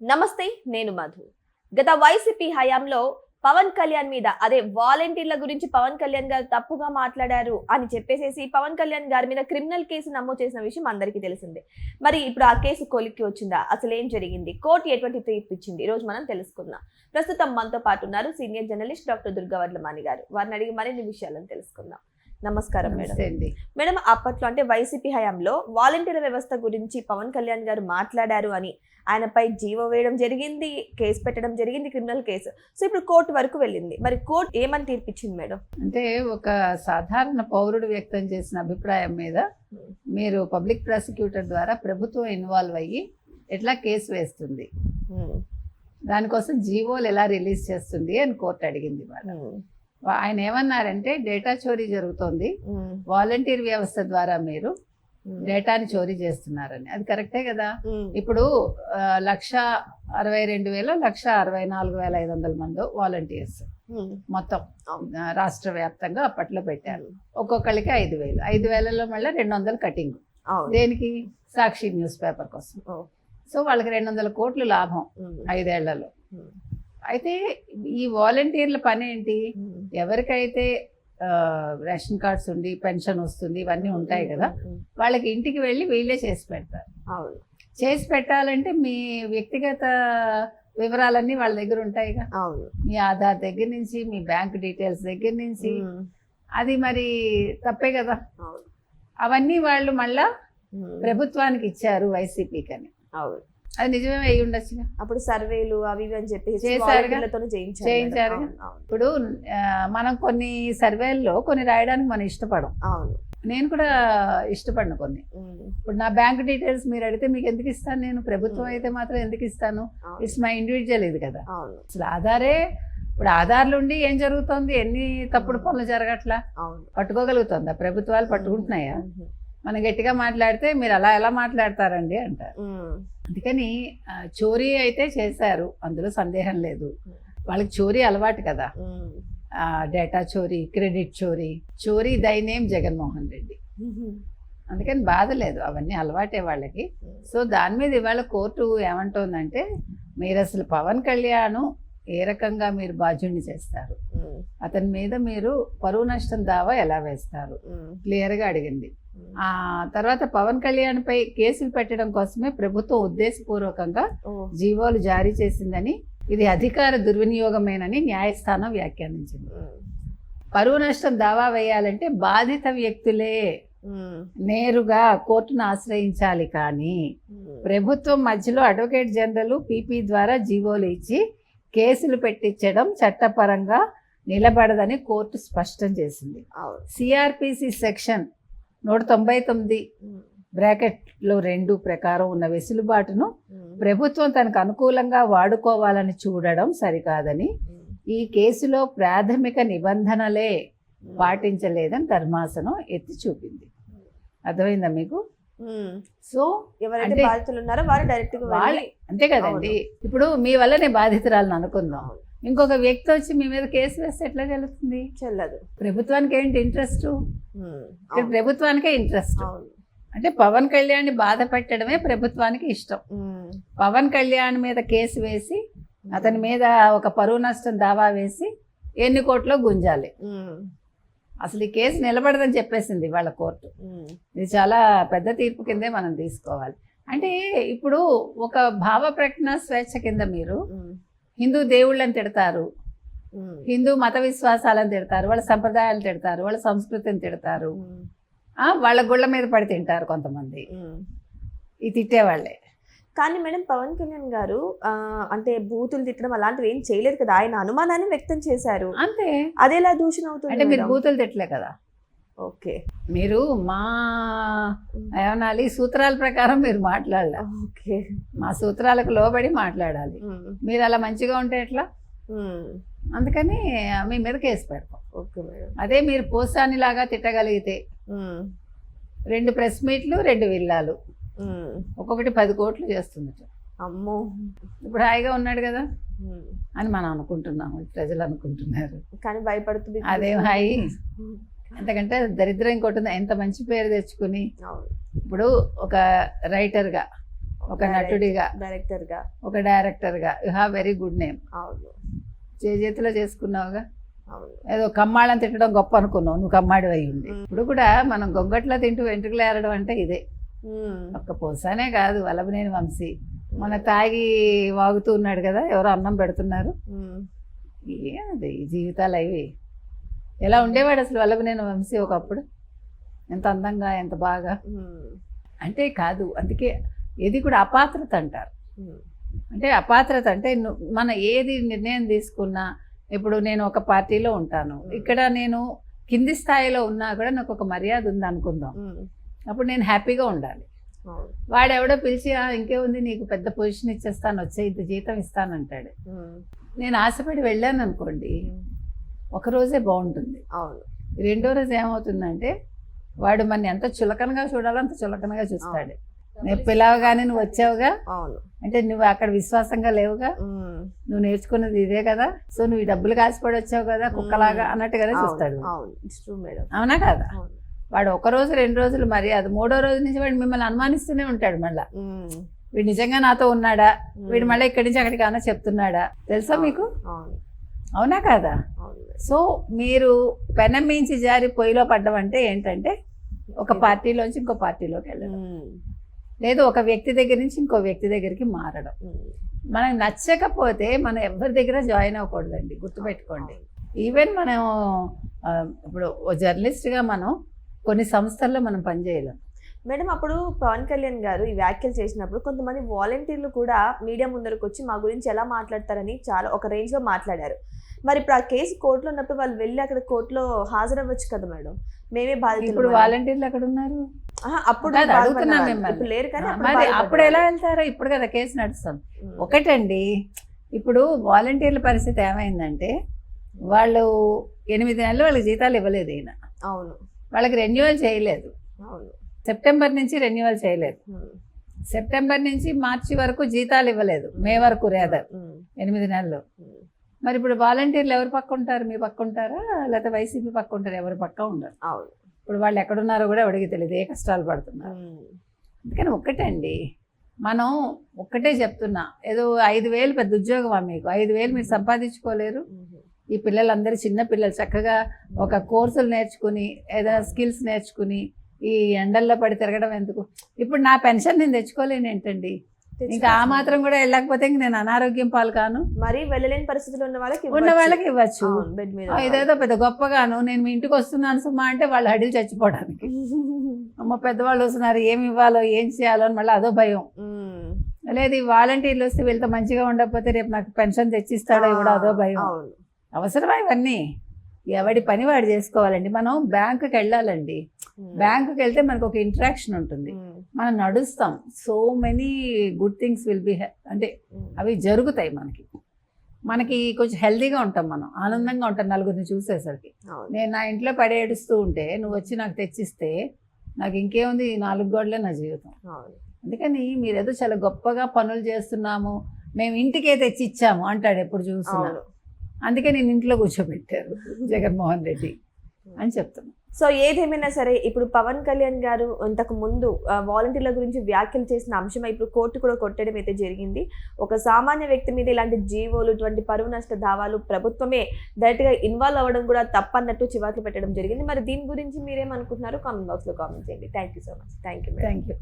నమస్తే, నేను మధు. గత వైసీపీ హయాంలో పవన్ కళ్యాణ్ మీద అదే వాలంటీర్ల గురించి పవన్ కళ్యాణ్ గారు తప్పుగా మాట్లాడారు అని చెప్పేసేసి పవన్ కళ్యాణ్ గారి మీద క్రిమినల్ కేసు నమోదు చేసిన విషయం అందరికీ తెలిసిందే. మరి ఇప్పుడు ఆ కేసు కొలిక్కి వచ్చిందా? అసలు ఏం జరిగింది? కోర్టు ఎటువంటి తీర్పు ఇచ్చింది? ఈ రోజు మనం తెలుసుకుందాం. ప్రస్తుతం మనతో పాటు ఉన్నారు సీనియర్ జర్నలిస్ట్ డాక్టర్ దుర్గావడ్లమాని గారు. వారిని అడిగి మరిన్ని విషయాలను తెలుసుకుందాం. నమస్కారం మేడం. మేడం, అప్పట్లో అంటే వైసీపీ హయాంలో వాలంటీర్ వ్యవస్థ గురించి పవన్ కళ్యాణ్ గారు మాట్లాడారు అని ఆయనపై జీవో వేయడం జరిగింది, కేసు పెట్టడం జరిగింది, క్రిమినల్ కేసు. సో ఇప్పుడు కోర్టు వరకు వెళ్ళింది. మరి కోర్టు ఏమని తీర్పిచ్చింది మేడం? అంటే ఒక సాధారణ పౌరుడు వ్యక్తం చేసిన అభిప్రాయం మీద మీరు పబ్లిక్ ప్రాసిక్యూటర్ ద్వారా ప్రభుత్వం ఇన్వాల్వ్ అయ్యి ఎట్లా కేసు వేస్తుంది, దానికోసం జీవోలు ఎలా రిలీజ్ చేస్తుంది అని కోర్టు అడిగింది. ఆయన ఏమన్నారంటే డేటా చోరీ జరుగుతోంది, వాలంటీర్ వ్యవస్థ ద్వారా మీరు డేటాని చోరీ చేస్తున్నారని. అది కరెక్టే కదా. ఇప్పుడు 1,62,000 1,64,500 మంది వాలంటీర్స్ మొత్తం రాష్ట్ర వ్యాప్తంగా అప్పట్లో పెట్టారు. ఒక్కొక్కరికి 5,000, 5,000లో మళ్ళీ 200 కటింగ్. దేనికి? సాక్షి న్యూస్ పేపర్ కోసం. సో వాళ్ళకి 200 కోట్లు లాభం 5 ఏళ్లలో. అయితే ఈ వాలంటీర్ల పని ఏంటి? ఎవరికైతే రేషన్ కార్డ్స్ ఉండి పెన్షన్ వస్తుంది, ఇవన్నీ ఉంటాయి కదా, వాళ్ళకి ఇంటికి వెళ్ళి వీళ్ళే చేసి పెడతారు. చేసి పెట్టాలంటే మీ వ్యక్తిగత వివరాలన్నీ వాళ్ళ దగ్గర ఉంటాయిగా. మీ ఆధార్ దగ్గర నుంచి, మీ బ్యాంక్ డీటెయిల్స్ దగ్గర నుంచి. అది మరి తప్పే కదా. అవన్నీ వాళ్ళు మళ్ళా ప్రభుత్వానికి ఇచ్చారు వైసీపీకి అని. అది నిజమే అయ్యి ఉండొచ్చు. అప్పుడు సర్వేలు అవి అని చెప్పి చేయించారు. ఇప్పుడు మనం కొన్ని సర్వేల్లో కొన్ని రాయడానికి మనం ఇష్టపడం. నేను కూడా ఇష్టపడను కొన్ని. ఇప్పుడు నా బ్యాంక్ డీటెయిల్స్ మీరు అడిగితే మీకు ఎందుకు ఇస్తాను నేను? ప్రభుత్వం అయితే మాత్రం ఎందుకు ఇస్తాను? ఇట్స్ మై ఇండివిజువల్ ఇది కదా. అసలు ఆధారే, ఇప్పుడు ఆధార్లు ఉండి ఏం జరుగుతుంది? ఎన్ని తప్పుడు పనులు జరగట్లా పట్టుకోగలుగుతుందా? ప్రభుత్వాలు పట్టుకుంటున్నాయా? మనం గట్టిగా మాట్లాడితే మీరు అలా ఎలా మాట్లాడతారండి అంటారు. అందుకని చోరీ అయితే చేశారు, అందులో సందేహం లేదు. వాళ్ళకి చోరీ అలవాటు కదా. డేటా చోరీ, క్రెడిట్ చోరీ, చోరీ దైనేం జగన్మోహన్ రెడ్డి. అందుకని బాధ లేదు, అవన్నీ అలవాటే వాళ్ళకి. సో దాని మీద ఇవాళ కోర్టు ఏమంటోందంటే మీరు అసలు పవన్ కళ్యాణ్ ఏ రకంగా మీరు బాధ్యుడిని చేస్తారు, అతని మీద మీరు పరువు నష్టం దావా ఎలా వేస్తారు క్లియర్గా అడిగింది. ఆ తర్వాత పవన్ కళ్యాణ్ పై కేసులు పెట్టడం కోసమే ప్రభుత్వం ఉద్దేశపూర్వకంగా జీవోలు జారీ చేసిందని, ఇది అధికార దుర్వినియోగమేనని న్యాయస్థానం వ్యాఖ్యానించింది. పరువు నష్టం దావా వేయాలంటే బాధిత వ్యక్తులే నేరుగా కోర్టును ఆశ్రయించాలి, కానీ ప్రభుత్వం మధ్యలో అడ్వకేట్ జనరల్ పీపీ ద్వారా జీవోలు ఇచ్చి కేసులు పెట్టించడం చట్టపరంగా నిలబడదని కోర్టు స్పష్టం చేసింది. సిఆర్పిసి సెక్షన్ 199(2) ప్రకారం ఉన్న వెసులుబాటును ప్రభుత్వం తనకు అనుకూలంగా వాడుకోవాలని చూడడం సరికాదని, ఈ కేసులో ప్రాథమిక నిబంధనలే పాటించలేదని ధర్మాసనం ఎత్తి చూపింది. అర్థమైందా మీకు? సో ఎవరైతే బాధితులు ఉన్నారో వారు డైరెక్ట్ గా అంతే కదండి. ఇప్పుడు మీ వల్ల నేను బాధితురాలను అనుకుందాం, ఇంకొక వ్యక్తి వచ్చి మీ మీద కేసు వేస్తే ఎట్లా చెల్లుతుంది? చెల్లదు. ప్రభుత్వానికి ఏంటి ఇంట్రెస్ట్? ప్రభుత్వానికే ఇంట్రెస్ట్. అంటే పవన్ కళ్యాణ్ బాధ పెట్టడమే ప్రభుత్వానికి ఇష్టం. పవన్ కళ్యాణ్ మీద కేసు వేసి అతని మీద ఒక పరువు నష్టం దావా వేసి ఎన్ని కోట్లో గుంజాలి. అసలు ఈ కేసు నిలబడదని చెప్పేసింది వాళ్ళ కోర్టు. ఇది చాలా పెద్ద తీర్పు కిందే మనం తీసుకోవాలి. అంటే ఇప్పుడు ఒక భావ ప్రకటన స్వేచ్ఛ కింద మీరు హిందూ దేవుళ్ళని తిడతారు, హిందూ మత విశ్వాసాలను తిడతారు, వాళ్ళ సంప్రదాయాలు తిడతారు, వాళ్ళ సంస్కృతిని తిడతారు, వాళ్ళ గుళ్ళ మీద పడి తింటారు కొంతమంది, ఈ తిట్టేవాళ్ళే. కానీ మేడం, పవన్ కళ్యాణ్ గారు అంటే బూతులు తిట్టడం అలాంటివి ఏం చేయలేదు కదా. ఆయన అనుమానాన్ని వ్యక్తం చేశారు అంతే. అదేలా దూషణ అవుతుంది? అంటే మీరు బూతులు తిట్టలే కదా. ఓకే, మీరు మా ఏమనాలి సూత్రాల ప్రకారం మీరు మాట్లాడాలి. ఓకే, మా సూత్రాలకు లోబడి మాట్లాడాలి. మీరు అలా మంచిగా ఉంటే ఎట్లా? అందుకని మీ మీద కేసు పెడతాం. Okay madam. అదే మీరు పోసాని లాగా తిట్టగలిగితే 2 ప్రెస్ మీట్లు 2 విల్లాలు ఒక్కొక్కటి 10 కోట్లు చేస్తుంది. అమ్మో, ఇప్పుడు హాయిగా ఉన్నాడు కదా అని మనం అనుకుంటున్నాము, ప్రజలు అనుకుంటున్నారు. కానీ భయపడుతుంది. అదేం హాయి, ఎందుకంటే దరిద్రం ఇంకోటి, ఎంత మంచి పేరు తెచ్చుకుని ఇప్పుడు ఒక రైటర్గా ఒక నటుడిగా, డైరెక్టర్ గా, ఒక డైరెక్టర్గా you have very good name. అవును చేతిలో చేసుకున్నావుగా. అవును. ఏదో కమ్మాళ్ళని తిట్టడం గొప్ప అనుకున్నావు, నువ్వు కమ్మాడి అయి ఉండి. ఇప్పుడు కూడా మనం గొంగట్లో తింటూ వెంట్రుకలు ఏరడం అంటే ఇదే. ఒక్క పోసానే కాదు, వల్లభనేని వంశీ మన తాగి వాగుతూ ఉన్నాడు కదా, ఎవరో అన్నం పెడుతున్నారు. ఏమది జీవితాలు అవి. ఎలా ఉండేవాడు అసలు వల్లభనేని వంశీ ఒకప్పుడు, ఎంత అందంగా, ఎంత బాగా. అంటే కాదు, అందుకే ఏది కూడా అపాత్రత అంటారు. అంటే అపాత్రత అంటే మన ఏది నిర్ణయం తీసుకున్నా, ఇప్పుడు నేను ఒక పార్టీలో ఉంటాను, ఇక్కడ నేను కింది స్థాయిలో ఉన్నా కూడా నాకు ఒక మర్యాద ఉంది అనుకుందాం, అప్పుడు నేను హ్యాపీగా ఉండాలి. వాడెవడో పిలిచి ఇంకేముంది నీకు పెద్ద పొజిషన్ ఇచ్చేస్తాను, వచ్చే ఇంత జీతం ఇస్తానంటాడు. నేను ఆశపడి వెళ్ళాను అనుకోండి, ఒకరోజే బాగుంటుంది. రెండో రోజు ఏమవుతుందంటే వాడు మన ఎంత చులకనగా చూడాలో అంత చులకనగా చూస్తాడు. నేను పిలవగానే నువ్వు వచ్చావుగా, అంటే నువ్వు అక్కడ విశ్వాసంగా లేవుగా, నువ్వు నేర్చుకున్నది ఇదే కదా, సో నువ్వు ఈ డబ్బులు కాసిపడి వచ్చావు కదా కుక్కలాగా అన్నట్టుగానే చూస్తాడు. అవునా కదా? వాడు ఒక రోజు 2 రోజులు మర్యాద, 3వ రోజు నుంచి వాడు మిమ్మల్ని అనుమానిస్తూనే ఉంటాడు. మళ్ళా వీడు నిజంగా నాతో ఉన్నాడా, వీడు మళ్ళీ ఇక్కడి నుంచి అక్కడికి అన్న చెప్తున్నాడా, తెలుసా మీకు? అవునా కాదా? సో మీరు పెనం మించి జారి పొయ్యిలో పడ్డం అంటే ఏంటంటే ఒక పార్టీలోంచి ఇంకో పార్టీలోకి వెళ్ళడం, లేదు ఒక వ్యక్తి దగ్గర నుంచి ఇంకో వ్యక్తి దగ్గరికి మారడం. మనకు నచ్చకపోతే మనం ఎవరి దగ్గర జాయిన్ అవ్వకూడదండి, గుర్తుపెట్టుకోండి. ఈవెన్ మనం ఇప్పుడు జర్నలిస్ట్గా మనం కొన్ని సంస్థల్లో మనం పనిచేయలేం మేడం. అప్పుడు పవన్ కళ్యాణ్ గారు ఈ వ్యాఖ్యలు చేసినప్పుడు కొంతమంది వాలంటీర్లు కూడా మీడియా ముందరకు వచ్చి మా గురించి ఎలా మాట్లాడతారని చాలా ఒక రేంజ్లో మాట్లాడారు. మరి ఇప్పుడు ఆ కేసు కోర్టులో ఉన్నప్పుడు వాళ్ళు వెళ్ళి అక్కడ కోర్టులో హాజరవ్వచ్చు కదా మేడం, మేమే బాధితులు. ఇప్పుడు వాలంటీర్లు ఎక్కడ ఉన్నారు? అప్పుడు ఇప్పుడు లేరు కానీ అప్పుడు ఎలా వెళ్తారో, ఇప్పుడు కదా కేసు నడుస్తుంది. ఒకటండి, ఇప్పుడు వాలంటీర్ల పరిస్థితి ఏమైందంటే వాళ్ళు 8 నెలలు వాళ్ళకి జీతాలు ఇవ్వలేదు ఈయన. అవును. వాళ్ళకి రెన్యువల్ చేయలేదు. అవును. సెప్టెంబర్ నుంచి రెన్యువల్ చేయలేదు. సెప్టెంబర్ నుంచి మార్చి వరకు జీతాలు ఇవ్వలేదు, మే వరకు రేదర్ 8 నెలలు. మరి ఇప్పుడు వాలంటీర్లు ఎవరు పక్క ఉంటారు? మీ పక్క ఉంటారా లేకపోతే వైసీపీ పక్క ఉంటారు? ఎవరు పక్క ఉండరు. ఇప్పుడు వాళ్ళు ఎక్కడున్నారో కూడా ఎవరికి తెలియదు, ఏ కష్టాలు పడుతున్నారు. అందుకని ఒక్కటండి, మనం ఒక్కటే చెప్తున్నా, ఏదో 5,000 పెద్ద ఉద్యోగమా మీకు? 5,000 మీరు సంపాదించుకోలేరు. ఈ పిల్లలందరూ చిన్న పిల్లలు చక్కగా ఒక కోర్సులు నేర్చుకుని, ఏదైనా స్కిల్స్ నేర్చుకుని ఈ ఎండల్లో పడి తిరగడం ఎందుకు? ఇప్పుడు నా పెన్షన్ నేను తెచ్చుకోలేను ఏంటండి, ఇంకా ఆ మాత్రం కూడా వెళ్ళకపోతే ఇంక నేను అనారోగ్యం పాలు కాను. మరి వెళ్ళలేని పరిస్థితులు ఉన్న వాళ్ళకి ఇవ్వచ్చు. ఇదేదో పెద్ద గొప్పగాను నేను మీ ఇంటికి వస్తున్నాను సుమా అంటే వాళ్ళు అడిగి చచ్చిపోవడానికి. అమ్మ పెద్దవాళ్ళు వస్తున్నారు, ఏమి ఇవ్వాలో ఏం చేయాలో అని మళ్ళీ అదో భయం. లేదు ఈ వాలంటీర్లు వస్తే వీళ్ళతో మంచిగా ఉండకపోతే రేపు నాకు పెన్షన్ తెచ్చిస్తాడో ఇవ్వడో అదో భయం. అవసరమా ఇవన్నీ? ఎవడి పని వాడు చేసుకోవాలండి. మనం బ్యాంకుకి వెళ్ళాలండి, బ్యాంకుకి వెళ్తే మనకు ఒక ఇంటరాక్షన్ ఉంటుంది, మనం నడుస్తాం. So many good things will be, అంటే అవి జరుగుతాయి మనకి కొంచెం హెల్తీగా ఉంటాం, మనం ఆనందంగా ఉంటాం నలుగురిని చూసేసరికి. నేను నా ఇంట్లో పడి ఏడుస్తూ ఉంటే నువ్వు వచ్చి నాకు తెచ్చిస్తే నాకు ఇంకేముంది, 4 గోడలే నా జీవితం. అందుకని మీరేదో చాలా గొప్పగా పనులు చేస్తున్నాము, మేము ఇంటికే తెచ్చి ఇచ్చాము అంటాడు ఎప్పుడు చూస్తున్నారు. అందుకే నేను ఇంట్లో కూర్చోబెట్టారు జగన్మోహన్ రెడ్డి అని చెప్తున్నాను. సో ఏదేమైనా సరే ఇప్పుడు పవన్ కళ్యాణ్ గారు ఇంతకు ముందు వాలంటీర్ల గురించి వ్యాఖ్యలు చేసిన అంశం ఇప్పుడు కోర్టు కూడా కొట్టడం అయితే జరిగింది. ఒక సామాన్య వ్యక్తి మీద ఇలాంటి జీవోలు, ఇటువంటి పరువు నష్ట దావాలు ప్రభుత్వమే డైరెక్ట్గా ఇన్వాల్వ్ అవ్వడం కూడా తప్పన్నట్టు చివాట్లు పెట్టడం జరిగింది. మరి దీని గురించి మీరేమనుకుంటున్నారు? కామెంట్ బాక్స్లో కామెంట్ చేయండి. Thank you so much. Thank you.